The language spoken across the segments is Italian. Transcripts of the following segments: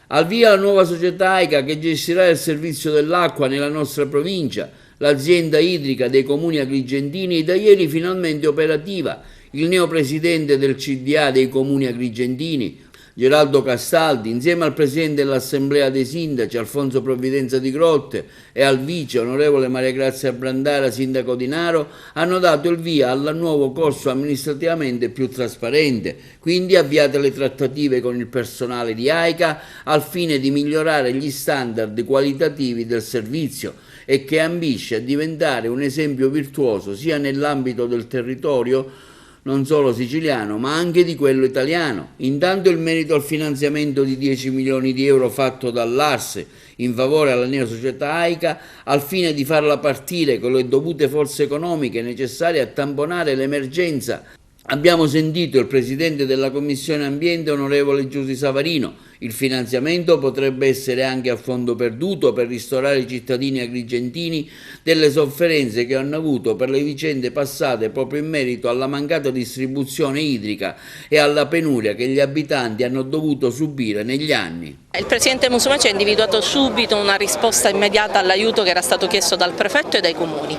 Al via la nuova società AICA che gestirà il servizio dell'acqua nella nostra provincia. L'azienda idrica dei comuni agrigentini è da ieri finalmente operativa. Il neopresidente del CDA dei comuni agrigentini, Geraldo Castaldi, insieme al presidente dell'Assemblea dei Sindaci, Alfonso Provvidenza di Grotte, e al vice, onorevole Maria Grazia Brandara, sindaco di Naro, hanno dato il via al nuovo corso amministrativamente più trasparente, quindi avviate le trattative con il personale di AICA al fine di migliorare gli standard qualitativi del servizio e che ambisce a diventare un esempio virtuoso sia nell'ambito del territorio non solo siciliano, ma anche di quello italiano. Intanto il merito al finanziamento di 10 milioni di euro fatto dall'ARS in favore alla nea società AICA al fine di farla partire con le dovute forze economiche necessarie a tamponare l'emergenza. Abbiamo sentito il presidente della Commissione Ambiente, onorevole Giusy Savarino. Il finanziamento potrebbe essere anche a fondo perduto per ristorare i cittadini agrigentini delle sofferenze che hanno avuto per le vicende passate proprio in merito alla mancata distribuzione idrica e alla penuria che gli abitanti hanno dovuto subire negli anni. Il Presidente Musumeci ha individuato subito una risposta immediata all'aiuto che era stato chiesto dal prefetto e dai comuni.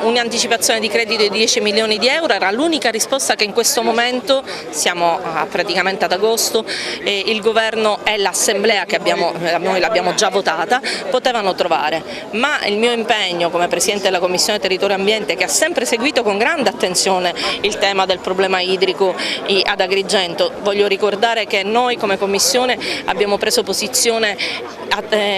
Un'anticipazione di credito di 10 milioni di euro era l'unica risposta che in questo momento, siamo praticamente ad agosto, il governo e l'assemblea che noi l'abbiamo già votata potevano trovare, ma il mio impegno come Presidente della Commissione Territorio e Ambiente, che ha sempre seguito con grande attenzione il tema del problema idrico ad Agrigento, voglio ricordare che noi come Commissione abbiamo preso posizione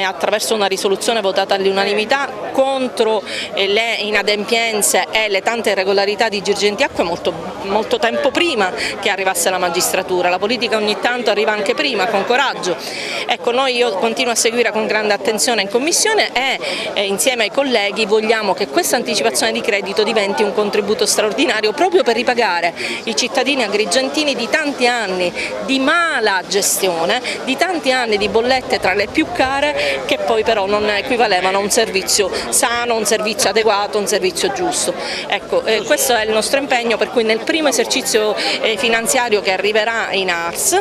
attraverso una risoluzione votata all'unanimità contro le inadempienze e le tante irregolarità di Girgenti Acque molto tempo prima che arrivasse la magistratura. La politica ogni tanto arriva anche prima, con coraggio. Ecco, io continuo a seguire con grande attenzione in Commissione e insieme ai colleghi vogliamo che questa anticipazione di credito diventi un contributo straordinario proprio per ripagare i cittadini agrigentini di tanti anni di mala gestione, di tanti anni di bollette tra le più care che poi però non equivalevano a un servizio sano, un servizio adeguato, un servizio giusto. Ecco, questo è il nostro impegno, per cui nel primo esercizio finanziario che arriverà in ARS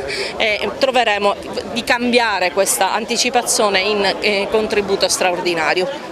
troveremo di cambiare questa anticipazione in contributo straordinario.